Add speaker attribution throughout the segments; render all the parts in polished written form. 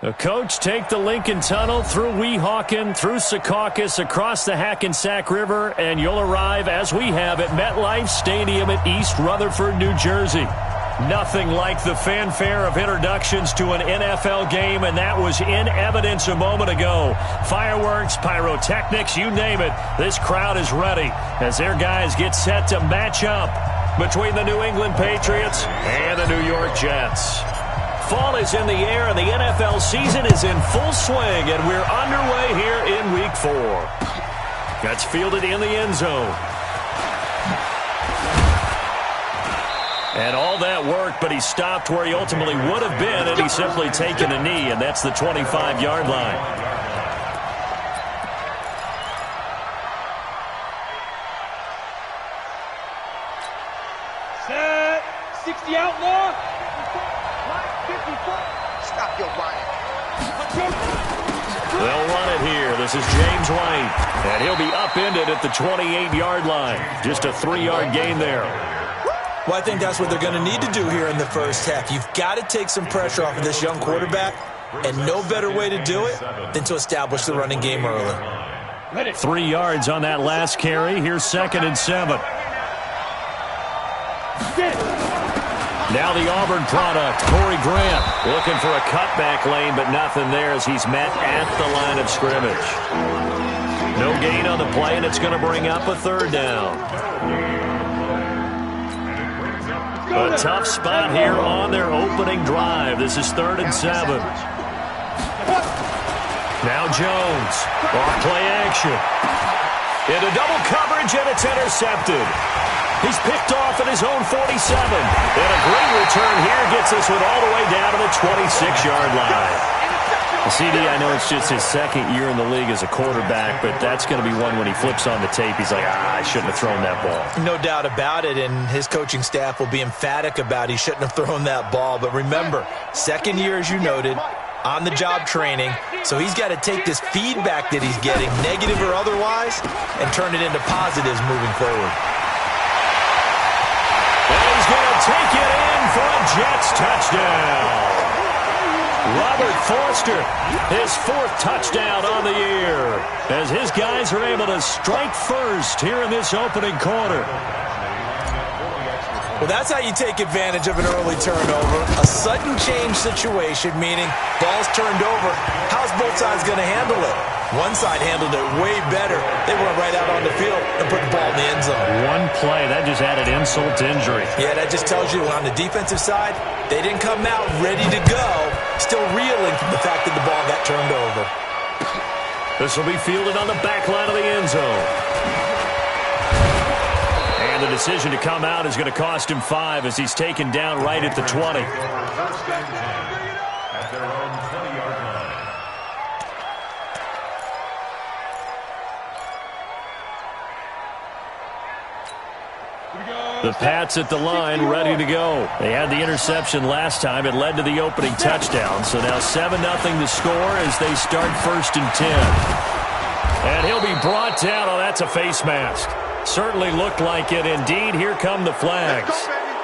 Speaker 1: The coach take the Lincoln Tunnel through Weehawken, through Secaucus, across the Hackensack River, and you'll arrive, as we have, at MetLife Stadium at East Rutherford, New Jersey. Nothing like the fanfare of introductions to an NFL game, and that was in evidence a moment ago. Fireworks, pyrotechnics, you name it. This crowd is ready as their guys get set to match up between the New England Patriots and the New York Jets. Fall is in the air, and the NFL season is in full swing, and we're underway here in Week 4. That's fielded in the end zone. And all that work, but he stopped where he ultimately would have been, and he's simply taken a knee, and that's the 25-yard line.
Speaker 2: Set. 60 outlaw. Stop your running.
Speaker 1: They'll run it here. This is James White, and he'll be upended at the 28-yard line. Just a 3-yard gain there.
Speaker 3: Well, I think that's what they're going to need to do here in the first half. You've got to take some pressure off of this young quarterback, and no better way to do it than to establish the running game early.
Speaker 1: 3 yards on that last carry. Here's 2nd and 7. Now the Auburn product, Corey Grant, looking for a cutback lane, but nothing there as he's met at the line of scrimmage. No gain on the play, and it's going to bring up a 3rd down. A tough spot here on their opening drive. This is 3rd and 7. Now Jones, off play action. Into double coverage, and it's intercepted. He's picked off at his own 47. And a great return here gets us all the way down to the 26-yard line. CD, I know it's just his 2nd year in the league as a quarterback, but that's going to be one when he flips on the tape. He's like, I shouldn't have thrown that ball.
Speaker 3: No doubt about it, and his coaching staff will be emphatic about he shouldn't have thrown that ball. But remember, 2nd year, as you noted, on-the-job training, so he's got to take this feedback that he's getting, negative or otherwise, and turn it into positives moving forward.
Speaker 1: He's going to take it in for a Jets touchdown. Robert Foster, his 4th touchdown on the year, as his guys are able to strike first here in this opening quarter.
Speaker 3: Well, that's how you take advantage of an early turnover. A sudden change situation, meaning ball's turned over. How's both sides going to handle it? One side handled it way better. They went right out on the field and put the ball in the end zone.
Speaker 1: One play, that just added insult to injury.
Speaker 3: Yeah, that just tells you on the defensive side, they didn't come out ready to go, still reeling from the fact that the ball got turned over.
Speaker 1: This will be fielded on the back line of the end zone. And the decision to come out is going to cost him 5 as he's taken down right at the 20. The Pats at the line, ready to go. They had the interception last time. It led to the opening touchdown. So now 7-0 the score as they start 1st and 10. And he'll be brought down. Oh, that's a face mask. Certainly looked like it. Indeed, here come the flags.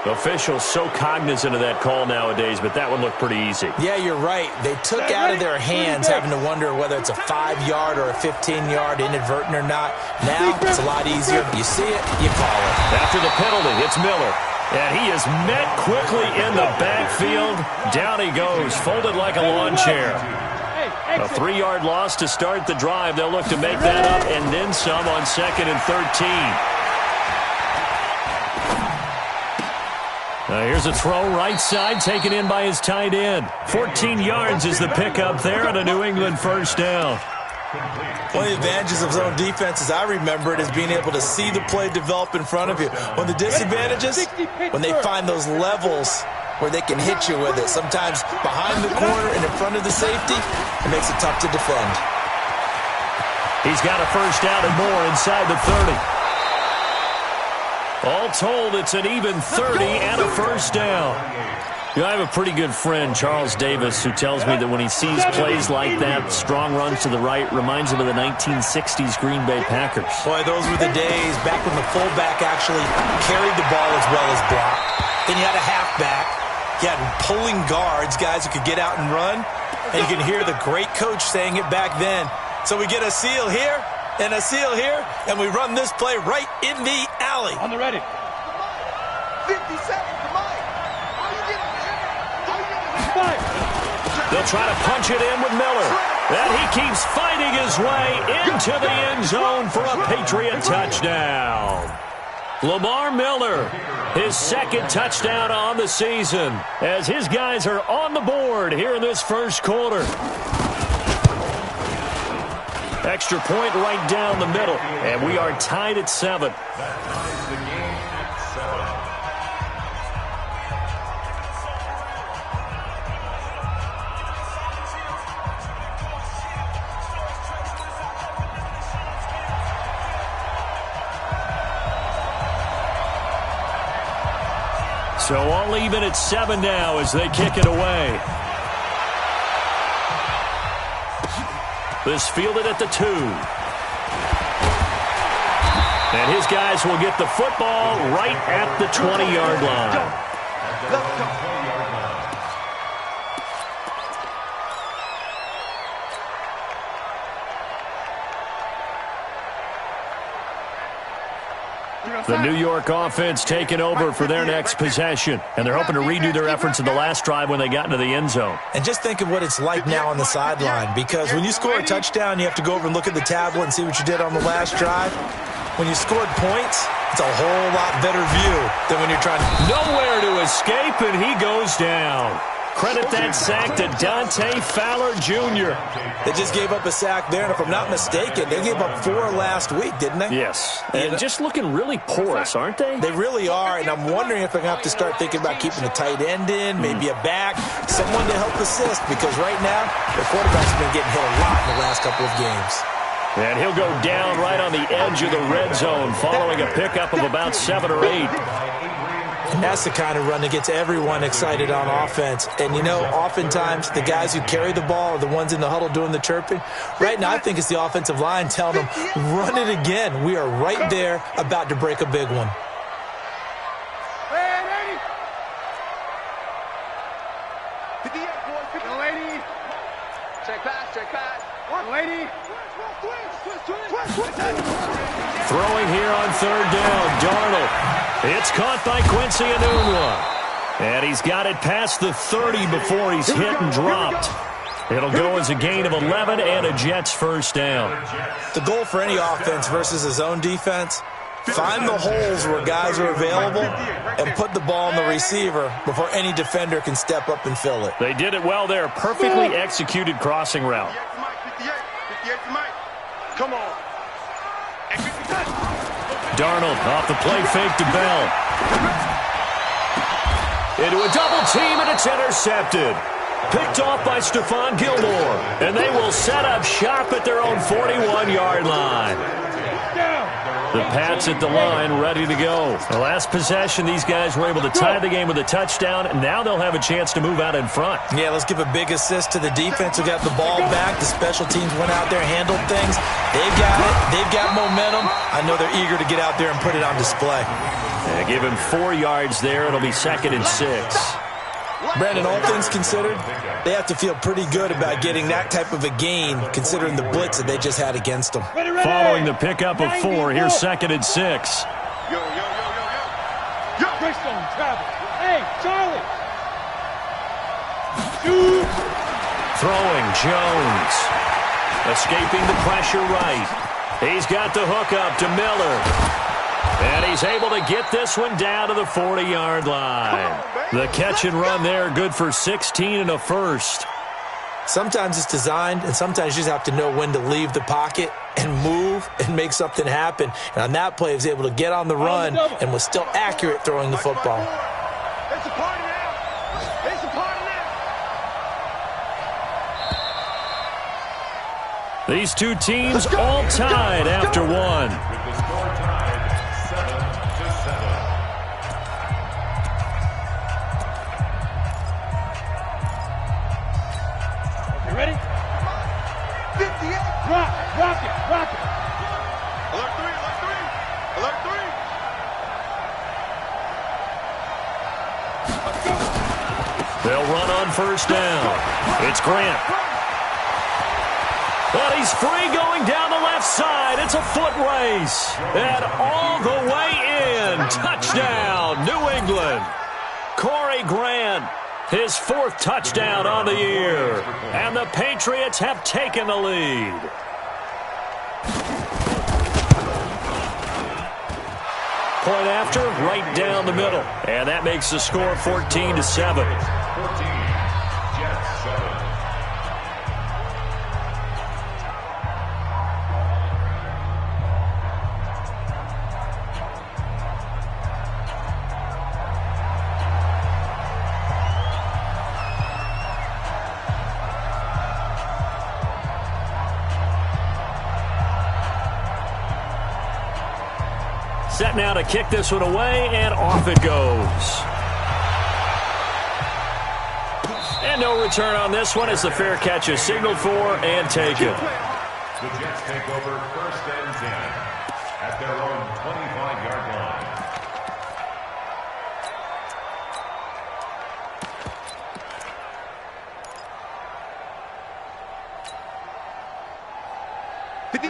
Speaker 1: Officials so cognizant of that call nowadays, but that one looked pretty easy.
Speaker 3: Yeah, you're right. They took out of their hands having to wonder whether it's a 5-yard or a 15-yard, inadvertent or not. Now, it's a lot easier. You see it, you call it.
Speaker 1: After the penalty, it's Miller. And he is met quickly in the backfield. Down he goes, folded like a lawn chair. A 3-yard loss to start the drive. They'll look to make that up and then some on 2nd and 13. Here's a throw right side taken in by his tight end. 14 yards is the pickup there and a New England 1st down.
Speaker 3: One of the advantages of zone defense, as I remember it, is being able to see the play develop in front of you. One of the disadvantages, when they find those levels where they can hit you with it. Sometimes behind the corner and in front of the safety, it makes it tough to defend.
Speaker 1: He's got a 1st down and more inside the 30. All told, it's an even 30 and a 1st down. You know, I have a pretty good friend, Charles Davis, who tells me that when he sees plays like that, strong runs to the right, reminds him of the 1960s Green Bay Packers.
Speaker 3: Boy, those were the days back when the fullback actually carried the ball as well as blocked. Then you had a halfback. You had pulling guards, guys who could get out and run. And you can hear the great coach saying it back then. So we get a seal here and a seal here, and we run this play right in the alley.
Speaker 2: On the ready.
Speaker 4: 50 seconds, Mike. How you getting there?
Speaker 1: They'll try to punch it in with Miller. And he keeps fighting his way into the end zone for a Patriot touchdown. Lamar Miller, his second touchdown on the season, as his guys are on the board here in this first quarter. Extra point right down the middle, and we are tied at 7. So all even at 7 now as they kick it away. This fielded at the 2. And his guys will get the football right at the 20-yard line.
Speaker 4: Let's go.
Speaker 1: The New York offense taking over for their next possession. And they're hoping to redo their efforts in the last drive when they got into the end zone.
Speaker 3: And just think of what it's like now on the sideline, because when you score a touchdown, you have to go over and look at the tablet and see what you did on the last drive. When you scored points, it's a whole lot better view than when you're trying to...
Speaker 1: Nowhere to escape, and he goes down. Credit that sack to Dante Fowler Jr.
Speaker 3: They just gave up a sack there, and if I'm not mistaken, they gave up 4 last week, didn't they?
Speaker 1: Yes, and just looking really porous, aren't they?
Speaker 3: They really are, and I'm wondering if they're going to have to start thinking about keeping a tight end in, maybe a back, someone to help assist, because right now, the quarterback's been getting hit a lot in the last couple of games.
Speaker 1: And he'll go down right on the edge of the red zone following a pickup of about 7 or 8.
Speaker 3: And that's the kind of run that gets everyone excited on offense. And, you know, oftentimes the guys who carry the ball are the ones in the huddle doing the chirping. Right now, I think it's the offensive line telling them, run it again. We are right there about to break a big one.
Speaker 1: Throwing here on 3rd down, Darnold. It's caught by Quincy Enunwa. And he's got it past the 30 before he's hit and dropped. It'll go as a gain of 11 and a Jets first down.
Speaker 3: The goal for any offense versus a zone defense, find the holes where guys are available and put the ball on the receiver before any defender can step up and fill it.
Speaker 1: They did it well there. Perfectly executed crossing route.
Speaker 4: 58 to Mike. Come on.
Speaker 1: Darnold off the play fake to Bell. Into a double team, and it's intercepted. Picked off by Stephon Gilmore. And they will set up shop at their own 41-yard line. The Pats at the line, ready to go. The last possession, these guys were able to tie the game with a touchdown, and now they'll have a chance to move out in front.
Speaker 3: Yeah, let's give a big assist to the defense who got the ball back. The special teams went out there, handled things. They've got it. They've got momentum. I know they're eager to get out there and put it on display.
Speaker 1: Yeah, give him 4 yards there. It'll be 2nd and 6.
Speaker 3: Brandon, all things considered, they have to feel pretty good about getting that type of a gain, considering the blitz that they just had against them.
Speaker 1: Following the pickup of 4, here's 2nd and 6.
Speaker 2: Yo, Greystone, travel. Hey, Charlie.
Speaker 1: Throwing Jones. Escaping the pressure right. He's got the hook up to Miller. And he's able to get this one down to the 40-yard line. The catch and run there, good for 16 and a first.
Speaker 3: Sometimes it's designed, and sometimes you just have to know when to leave the pocket and move and make something happen. And on that play, he was able to get on the run and was still accurate throwing the football.
Speaker 4: It's a party now. It's a party now.
Speaker 1: These two teams all tied after 1.
Speaker 2: Ready?
Speaker 4: 58.
Speaker 2: Rock it.
Speaker 4: Alert 3, alert 3. Alert 3.
Speaker 1: They'll run on first down. It's Grant. But he's free going down the left side. It's a foot race. And all the way in. Touchdown, New England. Corey Grant, his 4th touchdown on the year. And the Patriots have taken the lead. Point after, right down the middle. And that makes the score 14-7. Set now to kick this one away, and off it goes. And no return on this one as the fair catch is signaled for and taken.
Speaker 5: The Jets take over 1st and 10 at their own 25-yard line.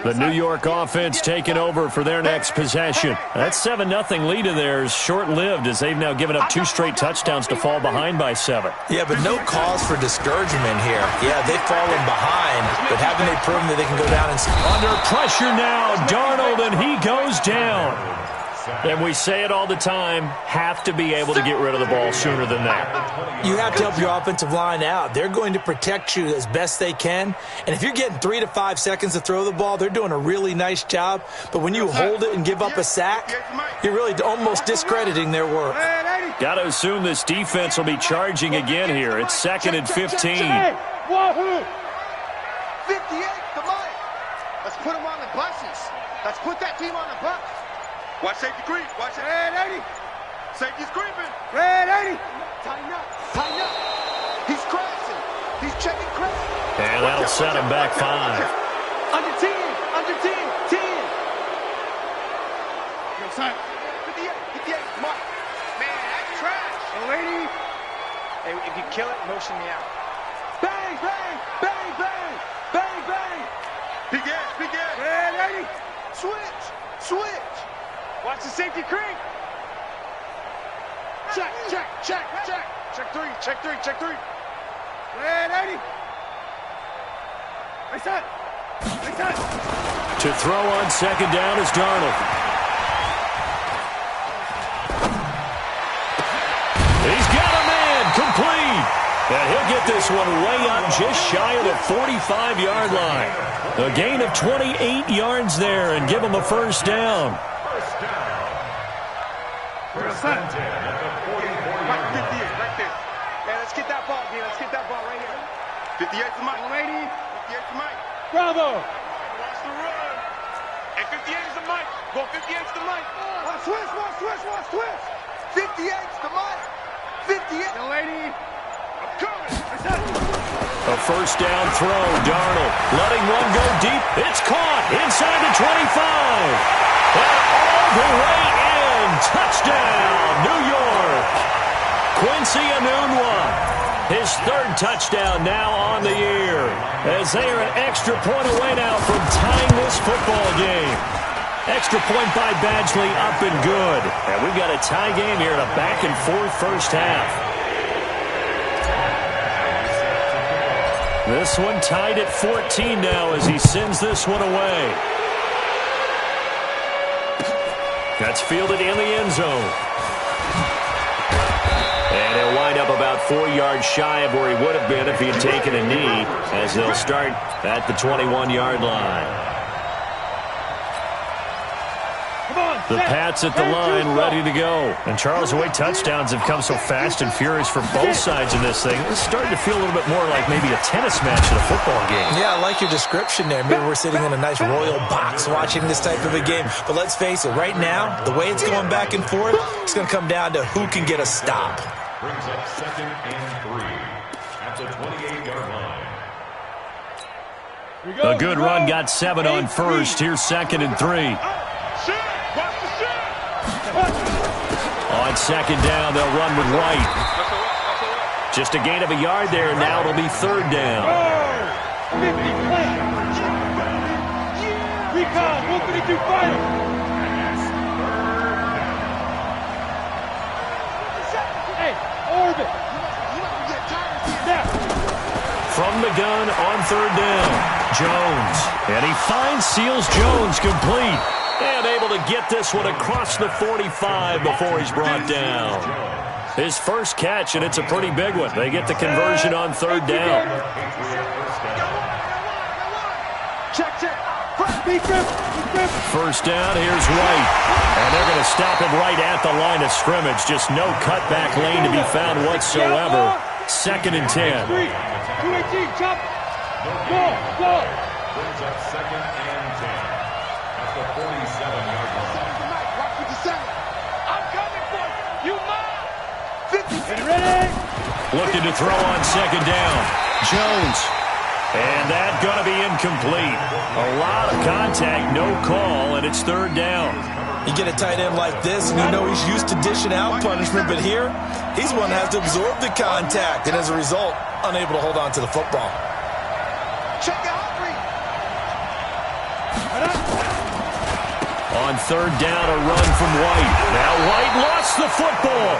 Speaker 1: The New York offense taking over for their next possession. That 7-0 lead of theirs short-lived as they've now given up 2 straight touchdowns to fall behind by 7.
Speaker 3: Yeah, but no cause for discouragement here. Yeah, they've fallen behind, but haven't they proven that they can go down and...
Speaker 1: Under pressure now, Darnold, and he goes down. And we say it all the time, have to be able to get rid of the ball sooner than that.
Speaker 3: You have to help your offensive line out. They're going to protect you as best they can. And if you're getting 3 to 5 seconds to throw the ball, they're doing a really nice job. But when you hold it and give up a sack, you're really almost discrediting their work.
Speaker 1: Got to assume this defense will be charging again here. It's 2nd and 15.
Speaker 4: 58, come on. Let's put them on the buses. Let's put that team on the bus. Watch safety creep. Watch it. Red 80. Safety's creeping. Red 80. Tighten up. Tighten up. He's crashing. He's checking crash.
Speaker 1: And that'll set him back 5.
Speaker 4: Under 10. Under 10. 10. Yo, son. 58. 58. Come on. Man, that's trash. Lady. Hey, if you kill it, motion me out. Bang, bang, bang, bang, bang, bang. Big ass, big ass. Red 80. Switch. Switch. Watch the safety creep. Check, check, check, check. Check 3, check 3, check 3. Red 80. Reset. Reset.
Speaker 1: To throw on 2nd down is Darnold. He's got a man complete. And he'll get this one way up just shy of the 45-yard line. A gain of 28 yards there and give him a 1st down.
Speaker 5: First and 10 at the 44-yard line.
Speaker 4: 58, right there. Man, let's get that ball, man. Let's get that ball right here. 58 to Mike. Lady. 58 to Mike.
Speaker 2: Bravo.
Speaker 4: Watch the run. And 58 is the Mike. Go 58 to the Mike. Watch twist, watch twist, watch twist. 58 to Mike. 58. The lady. I'm coming.
Speaker 1: A 1st down throw. Darnold letting one go deep. It's caught inside the 25. And all the way in. Touchdown, New York. Quincy Enunwa. His 3rd touchdown now on the year. As they are an extra point away now from tying this football game. Extra point by Badgley up and good. And we've got a tie game here in a back-and-forth first half. This one tied at 14 now as he sends this one away. That's fielded in the end zone. And he'll wind up about 4 yards shy of where he would have been if he had taken a knee, as they'll start at the 21-yard line. The Pats at the line, ready to go. And Charles, the way touchdowns have come so fast and furious for both sides of this thing, it's starting to feel a little bit more like maybe a tennis match in a football game.
Speaker 3: Yeah, I like your description there. Maybe we're sitting in a nice royal box watching this type of a game. But let's face it, right now, the way it's going back and forth, it's going to come down to who can get a stop.
Speaker 5: Brings up 2nd and 3 at the 28-yard line.
Speaker 1: A good run got 7 on first. Here's 2nd and 3. On 2nd down, they'll run with White. Just a gain of a yard there, and now it'll be third down.
Speaker 2: Oh, 50 play. Recon, 152 final. Hey, orbit. Now.
Speaker 1: From the gun on third down, Jones. And he finds Seals Jones complete. And able to get this one across the 45 before he's brought down. His first catch, and it's a pretty big one. They get the conversion on third down.
Speaker 2: Check.
Speaker 1: First down, here's White. And they're going to stop him right at the line of scrimmage. Just no cutback lane to be found whatsoever. Second and 10.
Speaker 2: 218, chop. Go.
Speaker 5: Brings up second and 10 at the 47-yard line.
Speaker 4: Watch with the center. I'm coming for you. You mine. 50.
Speaker 2: Get ready.
Speaker 1: Looking to throw on second down. Jones. And that's going to be incomplete. A lot of contact, no call, and it's third down.
Speaker 3: You get a tight end like this, and you know he's used to dishing out punishment, but here, he's one that has to absorb the contact, and as a result, unable to hold on to the football.
Speaker 4: Check out.
Speaker 1: On third down, a run from White. Now White lost the football.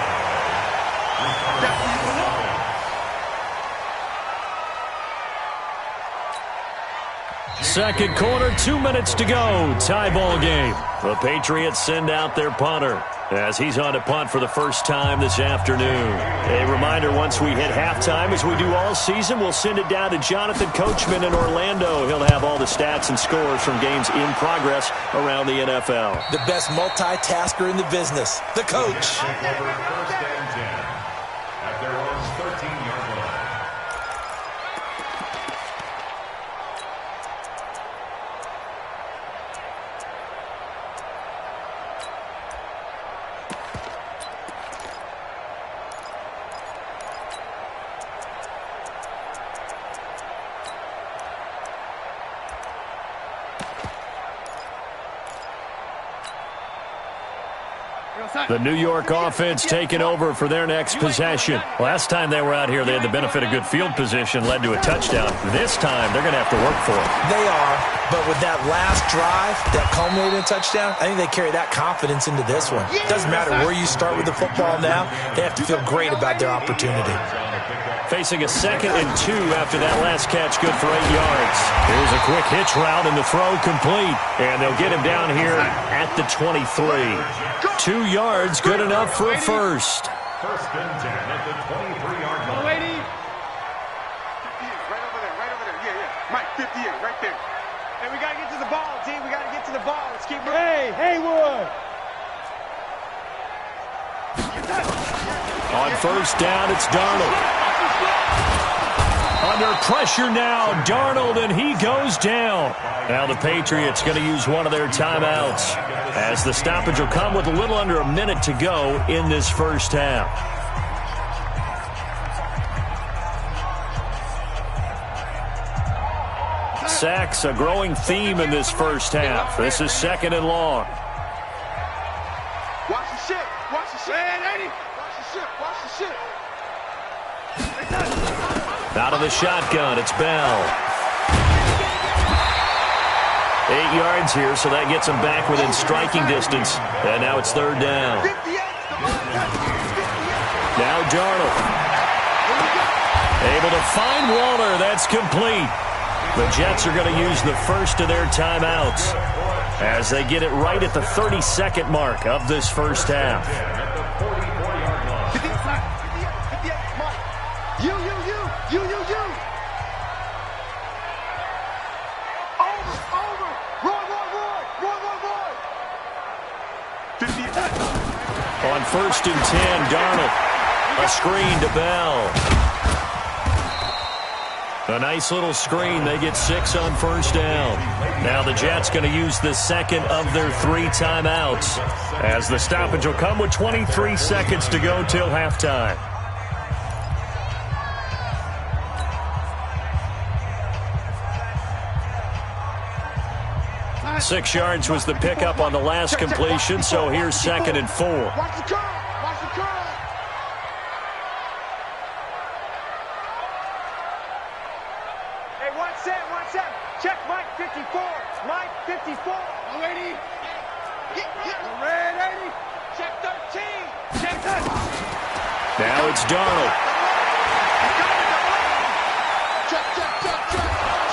Speaker 1: Second quarter, 2 minutes to go. Tie ball game. The Patriots send out their punter as he's on to punt for the first time this afternoon. A reminder, once we hit halftime, as we do all season, we'll send it down to Jonathan Coachman in Orlando. He'll have all the stats and scores from games in progress around the NFL.
Speaker 3: The best multitasker in the business, the coach.
Speaker 5: First and 10 at their own 13-yard line.
Speaker 1: The New York offense taking over for their next possession. Last time they were out here, they had the benefit of good field position, led to a touchdown. This time, they're going to have to work for it.
Speaker 3: They are, but with that last drive, that culminated in a touchdown, I think they carry that confidence into this one. Doesn't matter where you start with the football now, they have to feel great about their opportunity.
Speaker 1: Facing a 2nd and 2 after that last catch, good for 8 yards. Here's a quick hitch route and the throw complete. And they'll get him down here at the 23. 2 yards, good enough for a first.
Speaker 5: First and 10 at the 23-yard line.
Speaker 2: Lady.
Speaker 4: 58, right over there. Yeah. Mike, 58, right there. Hey, we got to get to the ball, team. We got to get to the ball. Let's keep moving.
Speaker 2: Hey, Haywood.
Speaker 1: On first down, it's Darnold. Under pressure now, Darnold, and he goes down. Now the Patriots going to use one of their timeouts, as the stoppage will come with a little under a minute to go in this first half. Sacks, a growing theme in this first half. This is 2nd and long.
Speaker 4: Watch the shit. Hey, Eddie. Watch the shit.
Speaker 1: Out of the shotgun, it's Bell. 8 yards here, so that gets him back within striking distance. And now it's third down. Now Darnold. Able to find Waller. That's complete. The Jets are going to use the first of their timeouts as they get it right at the 32nd mark of this first half.
Speaker 4: You. Over. Roy. 50.
Speaker 1: On first and 10, Darnold. A screen to Bell. A nice little screen. They get 6 on first down. Now the Jets going to use the second of their 3 timeouts, as the stoppage will come with 23 seconds to go till halftime. 6 yards was the pickup on the last completion, so here's 2nd and 4.
Speaker 4: Watch the curl. 54. Ready? Ready? Check 13. Check 13.
Speaker 1: Now it's Darnold.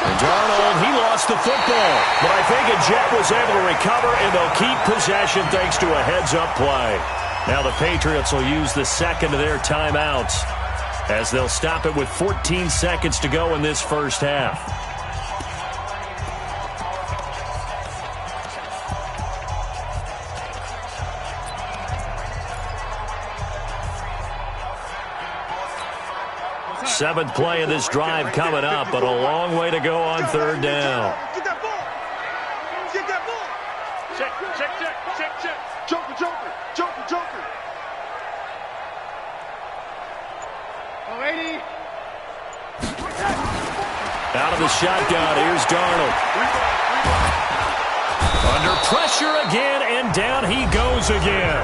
Speaker 1: And Darnold, he lost the football. But I think a Jet was able to recover, and they'll keep possession thanks to a heads-up play. Now the Patriots will use the second of their timeouts as they'll stop it with 14 seconds to go in this first half. Seventh play of this drive coming up, but a long way to go on third down.
Speaker 2: Get that ball. Get that ball.
Speaker 4: Check. Joker. Ready?
Speaker 1: Out of the shotgun, here's Darnold. Under pressure again, and down he goes again.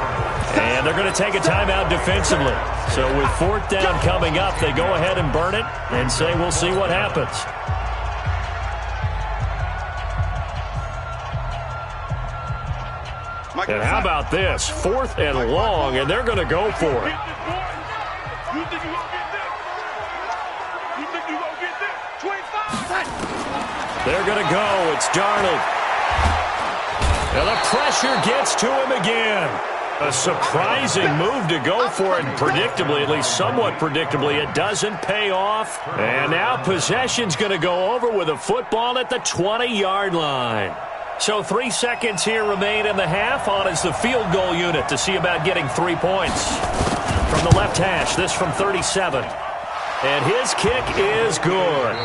Speaker 1: And they're going to take a timeout defensively. So with fourth down coming up, they go ahead and burn it and say we'll see what happens. And how about this? Fourth and long, and they're going to go for it.
Speaker 2: You think you gonna get this? You think you gonna get this? 25.
Speaker 1: They're going to go. It's Darnold. And the pressure gets to him again. A surprising move to go for it, and predictably, at least somewhat predictably, it doesn't pay off. And now possession's going to go over with a football at the 20-yard line. So 3 seconds here remain in the half. On is the field goal unit to see about getting 3 points. From the left hash, this from 37. And his kick is good.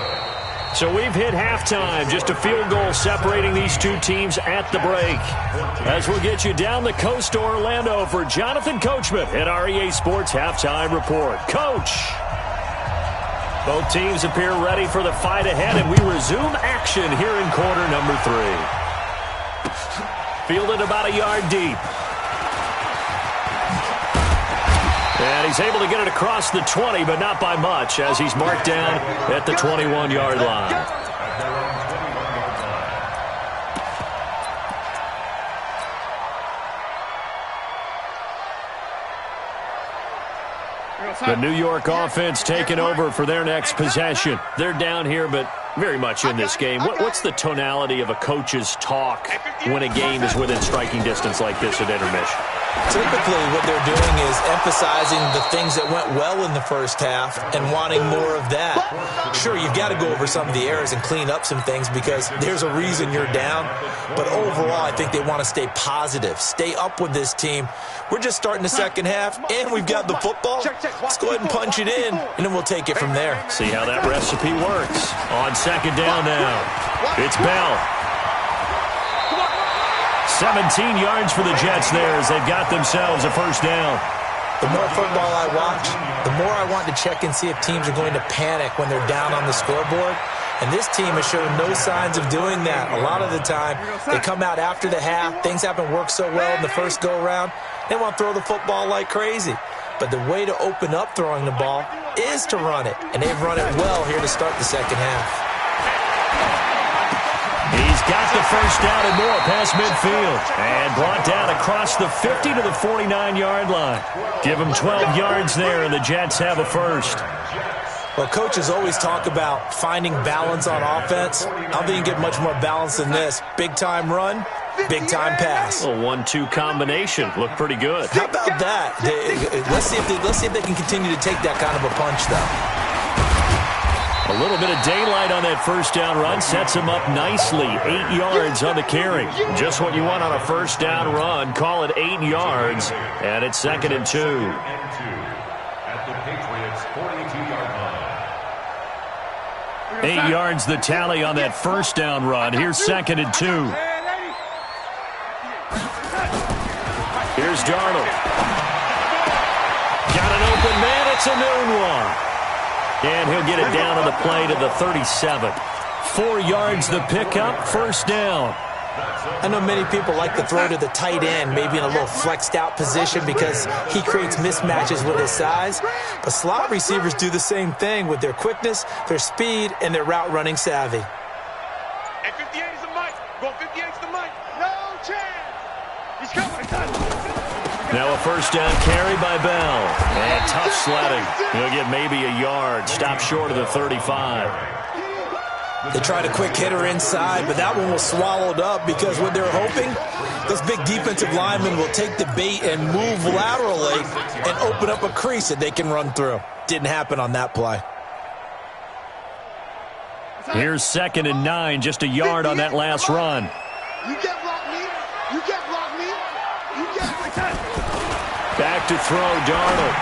Speaker 1: So we've hit halftime, just a field goal separating these two teams at the break. As we'll get you down the coast to Orlando for Jonathan Coachman at REA Sports Halftime Report. Coach! Both teams appear ready for the fight ahead, and we resume action here in quarter number 3. Fielded about a yard deep. And he's able to get it across the 20, but not by much, as he's marked down at the 21-yard line. The New York offense taking over for their next possession. They're down here, but very much in this game. What's the tonality of a coach's talk when a game is within striking distance like this at intermission?
Speaker 3: Typically, what they're doing is emphasizing the things that went well in the first half and wanting more of that. Sure, you've got to go over some of the errors and clean up some things because there's a reason you're down. But overall, I think they want to stay positive, stay up with this team. We're just starting the second half, and we've got the football. Let's go ahead and punch it in, and then we'll take it from there.
Speaker 1: See how that recipe works. On second down now, it's Bell. 17 yards for the Jets there as they've got themselves a first down.
Speaker 3: The more football I watch, the more I want to check and see if teams are going to panic when they're down on the scoreboard. And this team has shown no signs of doing that. A lot of the time, they come out after the half. Things haven't worked so well in the first go-around. They want to throw the football like crazy. But the way to open up throwing the ball is to run it. And they've run it well here to start the second half.
Speaker 1: He's got the first down and more past midfield. And brought down across the 50 to the 49-yard line. Give him 12 yards there, and the Jets have a first.
Speaker 3: Well, coaches always talk about finding balance on offense. I don't think you get much more balance than this. Big-time run, big-time pass.
Speaker 1: A 1-2 combination. Looked pretty good.
Speaker 3: How about that? Let's see if they can continue to take that kind of a punch, though.
Speaker 1: A little bit of daylight on that first down run sets him up nicely. 8 yards on the carry. Just what you want on a first down run. Call it 8 yards, and it's 2nd and 2.
Speaker 5: At the Patriots' 42-yard line.
Speaker 1: 8 yards the tally on that first down run. Here's 2nd and 2. Here's Darnold. Got an open man. It's a noon one. And he'll get it down on the play to the 37. 4 yards the pickup, first down.
Speaker 3: I know many people like to throw to the tight end, maybe in a little flexed out position because he creates mismatches with his size. But slot receivers do the same thing with their quickness, their speed, and their route running savvy.
Speaker 2: And 58 is the mic. Go 58 is the
Speaker 1: Now a first down carry by Bell. And tough sledding. He'll get maybe a yard. Stop short of the 35.
Speaker 3: They tried a quick hitter inside, but that one was swallowed up because what they're hoping, those big defensive linemen will take the bait and move laterally and open up a crease that they can run through. Didn't happen on that play.
Speaker 1: Here's 2nd and 9, just a yard on that last run.
Speaker 4: You can't block me. You can't block me. You can't.
Speaker 1: Back to throw, Darnold.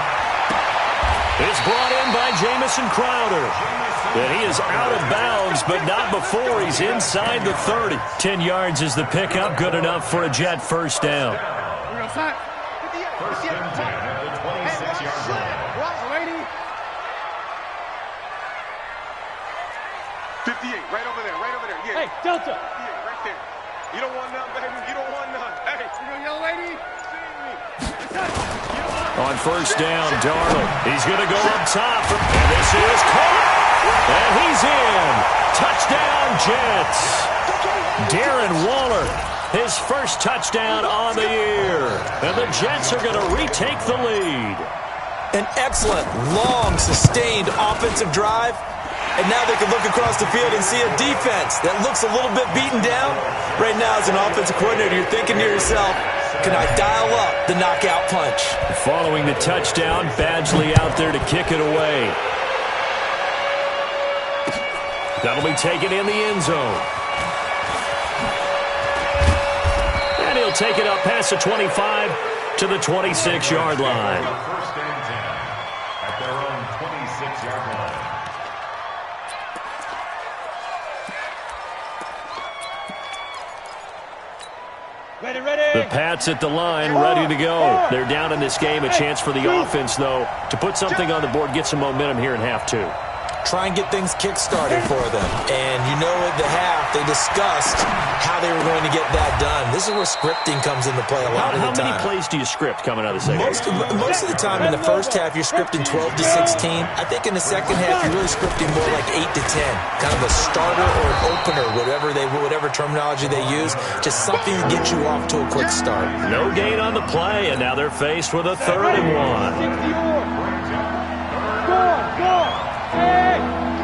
Speaker 1: It's brought in by Jamison Crowder. And he is out of bounds, but not before he's inside the 30. 10 yards is the pickup, good enough for a Jet first down.
Speaker 5: First and 10 at the 26-yard line.
Speaker 2: 58, right over there, yeah.
Speaker 4: Hey, Delta.
Speaker 2: Yeah, right there. You don't want none, baby. You don't want none. Hey, you know, young lady.
Speaker 1: On first down, Darnold. He's going to go up top. And this is caught. And he's in. Touchdown, Jets. Darren Waller, his first touchdown on the year. And the Jets are going to retake the lead.
Speaker 3: An excellent, long, sustained offensive drive. And now they can look across the field and see a defense that looks a little bit beaten down. Right now, as an offensive coordinator, you're thinking to yourself, can I dial up the knockout punch?
Speaker 1: Following the touchdown, Badgley out there to kick it away. That'll be taken in the end zone. And he'll take it up past the 25 to the 26-yard line.
Speaker 5: First and 10 at their own 26-yard line.
Speaker 1: The Pats at the line, ready to go. They're down in this game. A chance for the offense, though, to put something on the board, get some momentum here in half two.
Speaker 3: Try and get things kick-started for them. And you know at the half, they discussed how they were going to get that done. This is where scripting comes into play a lot of the time.
Speaker 1: How many plays do you script coming out of the second?
Speaker 3: Most of the time in the first half, you're scripting 12 to 16. I think in the second half, you're really scripting more like 8 to 10. Kind of a starter or an opener, whatever terminology they use. Just something to get you off to a quick start.
Speaker 1: No gain on the play, and now they're faced with a 3rd and 1.
Speaker 4: Hey,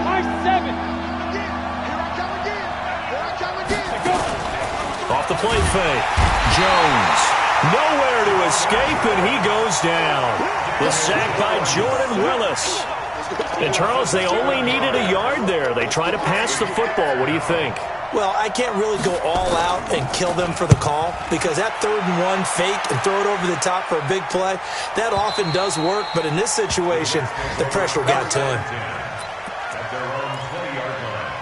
Speaker 4: my 7. Here I come again.
Speaker 1: Off the play fake. Jones. Nowhere to escape, and he goes down. The sack by Jordan Willis. And, Charles, they only needed a yard there. They try to pass the football. What do you think?
Speaker 3: Well, I can't really go all out and kill them for the call because that 3rd and 1 fake and throw it over the top for a big play, that often does work. But in this situation, the pressure got to him.
Speaker 5: At their own 20-yard line.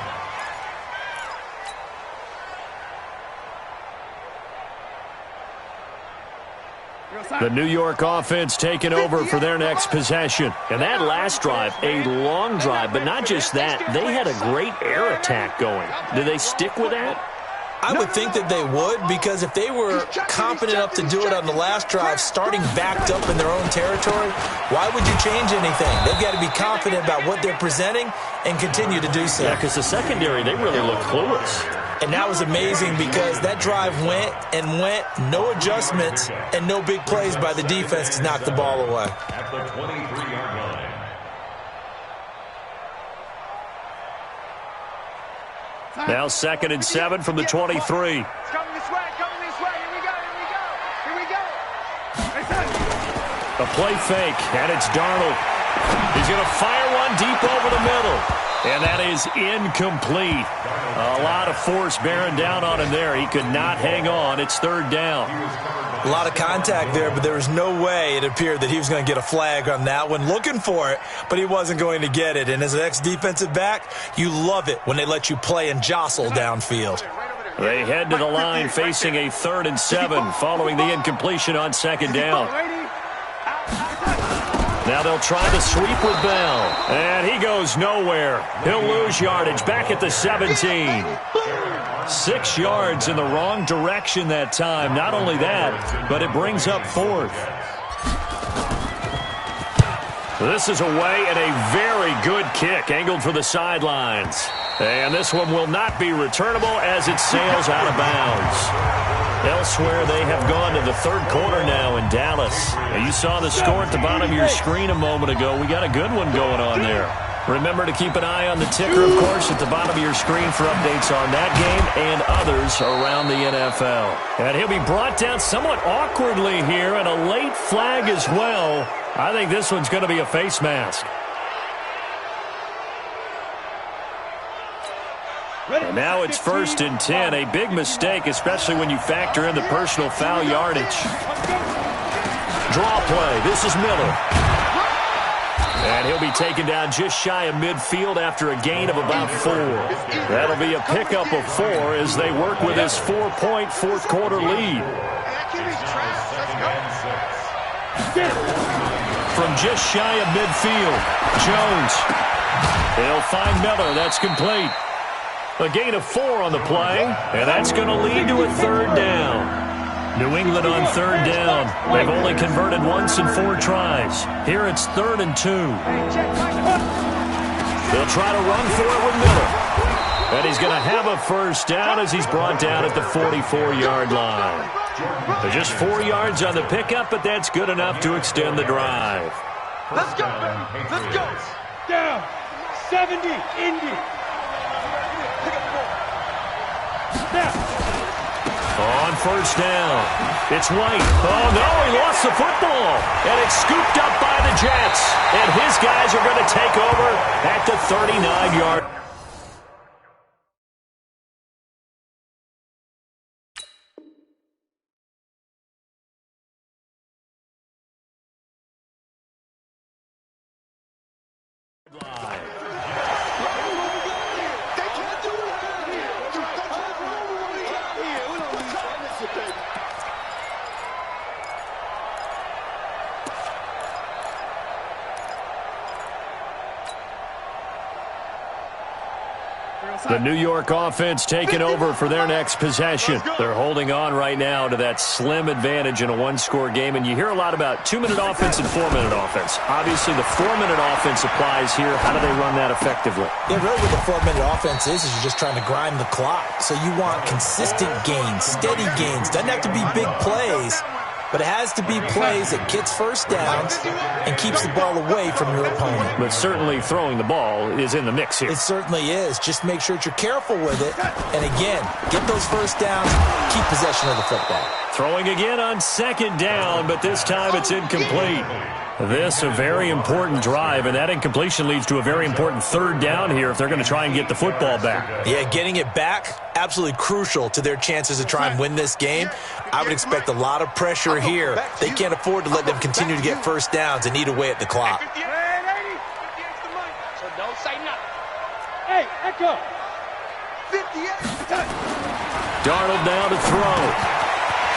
Speaker 1: The New York offense taking over for their next possession. And that last drive, a long drive, but not just that. They had a great air attack going. Do they stick with that?
Speaker 3: I would think that they would because if they were confident enough to do it on the last drive, starting backed up in their own territory, why would you change anything? They've got to be confident about what they're presenting and continue to do so.
Speaker 1: Yeah, because the secondary, they really look clueless.
Speaker 3: And that was amazing because that drive went and went, no adjustments, and no big plays by the defense to knock the ball away.
Speaker 5: At the 23-yard line.
Speaker 1: Now 2nd and 7 from the 23.
Speaker 4: It's coming this way, Here we go.
Speaker 1: A play fake, and it's Darnold. He's going to fire one deep over the middle. And that is incomplete. A lot of force bearing down on him there. He could not hang on. It's 3rd down.
Speaker 3: A lot of contact there, but there was no way it appeared that he was going to get a flag on that one. Looking for it, but he wasn't going to get it. And as an ex-defensive back, you love it when they let you play and jostle downfield.
Speaker 1: They head to the line facing a 3rd and 7 following the incompletion on 2nd down. Now they'll try the sweep with Bell. And he goes nowhere. He'll lose yardage back at the 17. 6 yards in the wrong direction that time. Not only that, but it brings up 4th. This is away and a very good kick angled for the sidelines. And this one will not be returnable as it sails out of bounds. Elsewhere, they have gone to the third quarter now in Dallas. And you saw the score at the bottom of your screen a moment ago. We got a good one going on there. Remember to keep an eye on the ticker, of course, at the bottom of your screen for updates on that game and others around the NFL. And he'll be brought down somewhat awkwardly here, and a late flag as well. I think this one's going to be a face mask. And now it's 1st and 10. A big mistake, especially when you factor in the personal foul yardage. Draw play. This is Miller. And he'll be taken down just shy of midfield after a gain of about 4. That'll be a pickup of 4 as they work with this 4-point fourth-quarter lead. From just shy of midfield, Jones. They'll find Miller. That's complete. A gain of 4 on the play, and that's going to lead to a 3rd down. New England on 3rd down. They've only converted once in 4 tries. Here it's 3rd and 2. They'll try to run for it with Miller. And he's going to have a 1st down as he's brought down at the 44-yard line. They're just 4 yards on the pickup, but that's good enough to extend the drive.
Speaker 4: Let's go, baby. Let's go. Down. 70, Indy.
Speaker 1: On 1st down, it's White. Oh, no, he lost the football. And it's scooped up by the Jets. And his guys are going to take over at the 39-yard. The New York offense taking over for their next possession. They're holding on right now to that slim advantage in a one-score game. And you hear a lot about 2-minute offense and 4-minute offense. Obviously, the 4-minute offense applies here. How do they run that effectively?
Speaker 3: Yeah, really what the 4-minute offense is you're just trying to grind the clock. So you want consistent gains, steady gains. Doesn't have to be big plays, but it has to be plays that gets 1st downs and keeps the ball away from your opponent.
Speaker 1: But certainly throwing the ball is in the mix here.
Speaker 3: It certainly is. Just make sure that you're careful with it. And again, get those 1st downs, keep possession of the football.
Speaker 1: Throwing again on 2nd down, but this time it's incomplete. This a very important drive, and that incompletion leads to a very important 3rd down here if they're going to try and get the football back.
Speaker 3: Yeah, getting it back, absolutely crucial to their chances to try and win this game. I would expect a lot of pressure here. They can't afford to let them continue to get 1st downs and eat away at the clock.
Speaker 4: So don't say nothing. Hey, Echo. 58.
Speaker 1: Darnold now to throw.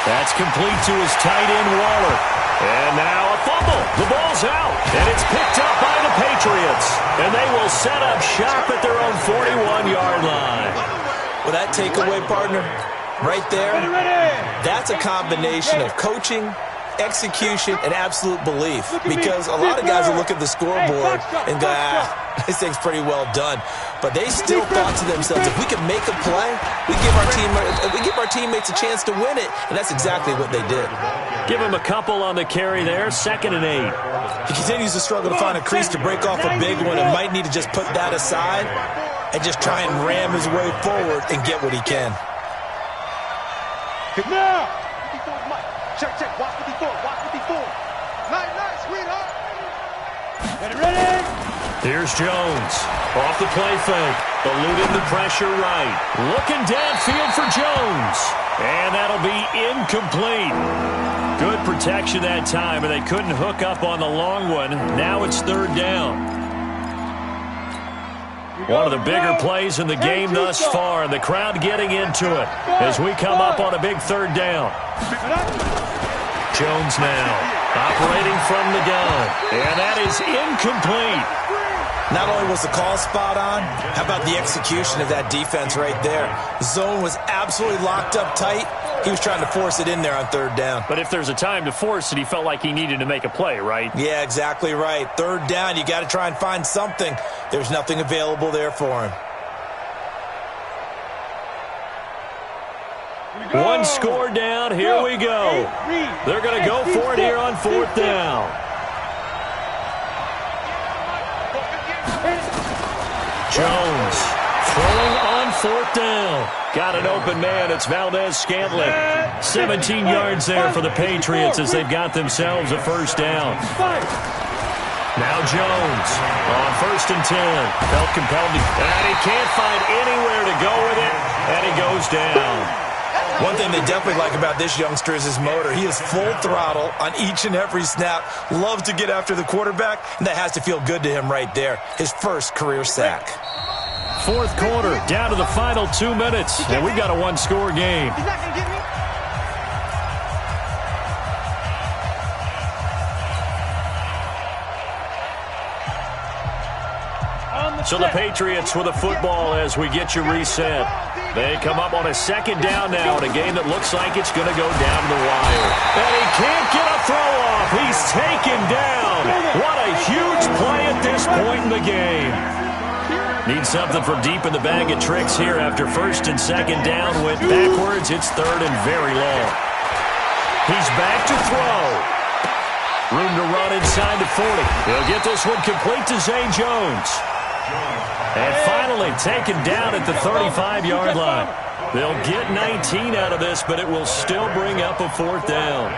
Speaker 1: That's complete to his tight end, Waller. And now a fumble. The ball's out. And it's picked up by the Patriots. And they will set up shop at their own 41-yard line.
Speaker 3: Well, that takeaway, partner, right there, that's a combination of coaching, execution, and absolute belief. Because a lot of guys will look at the scoreboard and go, this thing's pretty well done. But they still thought to themselves, if we can make a play, we give our teammates a chance to win it. And that's exactly what they did.
Speaker 1: Give him a couple on the carry there, 2nd and 8.
Speaker 3: He continues to struggle to find a crease to break off a big one and might need to just put that aside and just try and ram his way forward and get what he can.
Speaker 4: Now! 54 Mike. Check, watch 54, watch 54. Nice, sweetheart. Ready?
Speaker 1: Here's Jones. Off the play fake. Eluding the pressure right. Looking downfield for Jones. And that'll be incomplete. Good protection that time, and they couldn't hook up on the long one. Now it's 3rd down. One of the bigger plays in the game thus far, and the crowd getting into it as we come up on a big 3rd down. Jones now operating from the gun, and that is incomplete.
Speaker 3: Not only was the call spot on, how about the execution of that defense right there? The zone was absolutely locked up tight. He was trying to force it in there on 3rd down.
Speaker 1: But if there's a time to force it, he felt like he needed to make a play, right?
Speaker 3: Yeah, exactly right. 3rd down, you got to try and find something. There's nothing available there for him.
Speaker 1: One score down. Here we go. They're going to go for it here on 4th down. Jones throwing on 4th down. Got an open man. It's Valdez-Scantling. 17 yards there for the Patriots as they've got themselves a 1st down. Now Jones on 1st and 10. Felt compelled to, and he can't find anywhere to go with it, and he goes down.
Speaker 3: One thing they definitely like about this youngster is his motor. He is full throttle on each and every snap. Loves to get after the quarterback, and that has to feel good to him right there. His first career sack.
Speaker 1: 4th quarter, down to the final 2 minutes, and we've got a one-score game.
Speaker 4: He's not going to get me.
Speaker 1: So the Patriots with the football as we get you reset. They come up on a 2nd down now in a game that looks like it's going to go down to the wire. And he can't get a throw off. He's taken down. What a huge play at this point in the game. Needs something from deep in the bag of tricks here after 1st and 2nd down. Went backwards. It's 3rd and very long. He's back to throw. Room to run inside the 40. He'll get this one complete to Zay Jones. And finally taken down at the 35-yard line. They'll get 19 out of this, but it will still bring up a 4th down.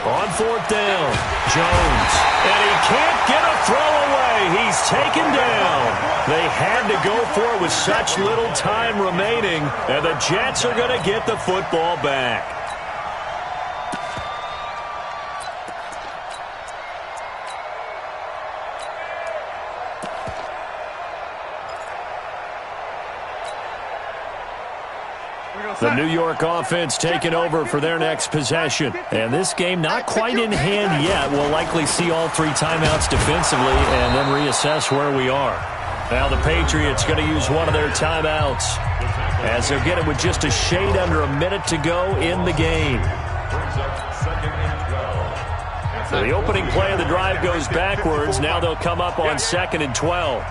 Speaker 1: On 4th down, Jones. And he can't get a throw away. He's taken down. They had to go for it with such little time remaining, and the Jets are going to get the football back. The New York offense taking over for their next possession. And this game not quite in hand yet. We'll likely see all 3 timeouts defensively and then reassess where we are. Now the Patriots going to use one of their timeouts as they'll get it with just a shade under a minute to go in the game. So the opening play of the drive goes backwards. Now they'll come up on 2nd and 12.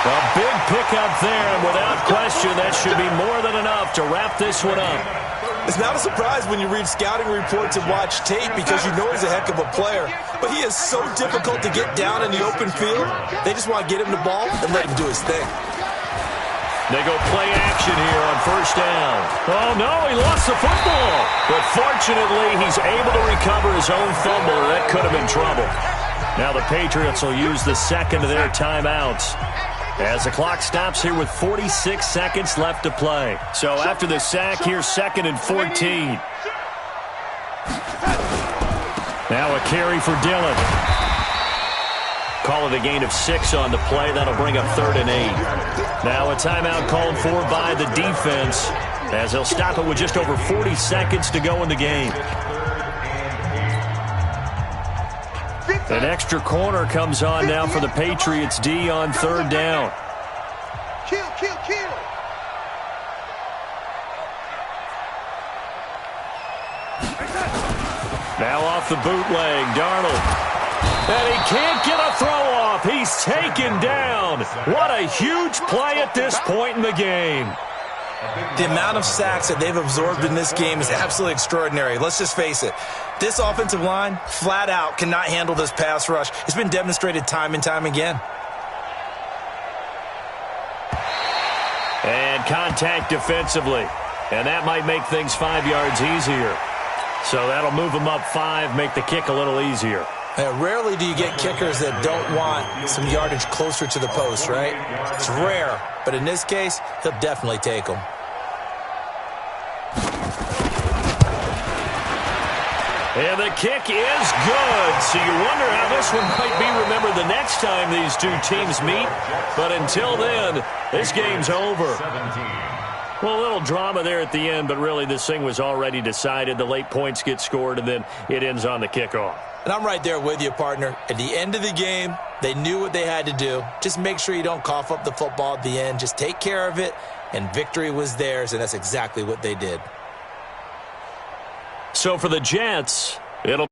Speaker 1: A big pickup there, and without question, that should be more than enough to wrap this one up.
Speaker 3: It's not a surprise when you read scouting reports and watch tape because you know he's a heck of a player. But he is so difficult to get down in the open field. They just want to get him the ball and let him do his thing.
Speaker 1: They go play action here on 1st down. Oh, no, he lost the football. But fortunately, he's able to recover his own fumble, or that could have been trouble. Now the Patriots will use the 2nd of their timeouts as the clock stops here with 46 seconds left to play. So after the sack, here's 2nd and 14. Now a carry for Dillon. Call it a gain of 6 on the play. That'll bring up 3rd and 8. Now a timeout called for by the defense as they'll stop it with just over 40 seconds to go in the game. An extra corner comes on now for the Patriots D on 3rd down.
Speaker 4: Kill, kill, kill.
Speaker 1: Now off the bootleg, Darnold. And he can't get a throw off. He's taken down. What a huge play at this point in the game.
Speaker 3: The amount of sacks that they've absorbed in this game is absolutely extraordinary. Let's just face it. This offensive line, flat out, cannot handle this pass rush. It's been demonstrated time and time again.
Speaker 1: And contact defensively. And that might make things 5 yards easier. So that'll move them up 5, make the kick a little easier.
Speaker 3: Rarely do you get kickers that don't want some yardage closer to the post, right? It's rare, but in this case, he'll definitely take them.
Speaker 1: And the kick is good. So you wonder how this one might be remembered the next time these two teams meet. But until then, this game's over. Well, a little drama there at the end, but really this thing was already decided. The late points get scored, and then it ends on the kickoff.
Speaker 3: And I'm right there with you, partner. At the end of the game, they knew what they had to do. Just make sure you don't cough up the football at the end. Just take care of it, and victory was theirs, and that's exactly what they did.
Speaker 1: So for the Jets, It'll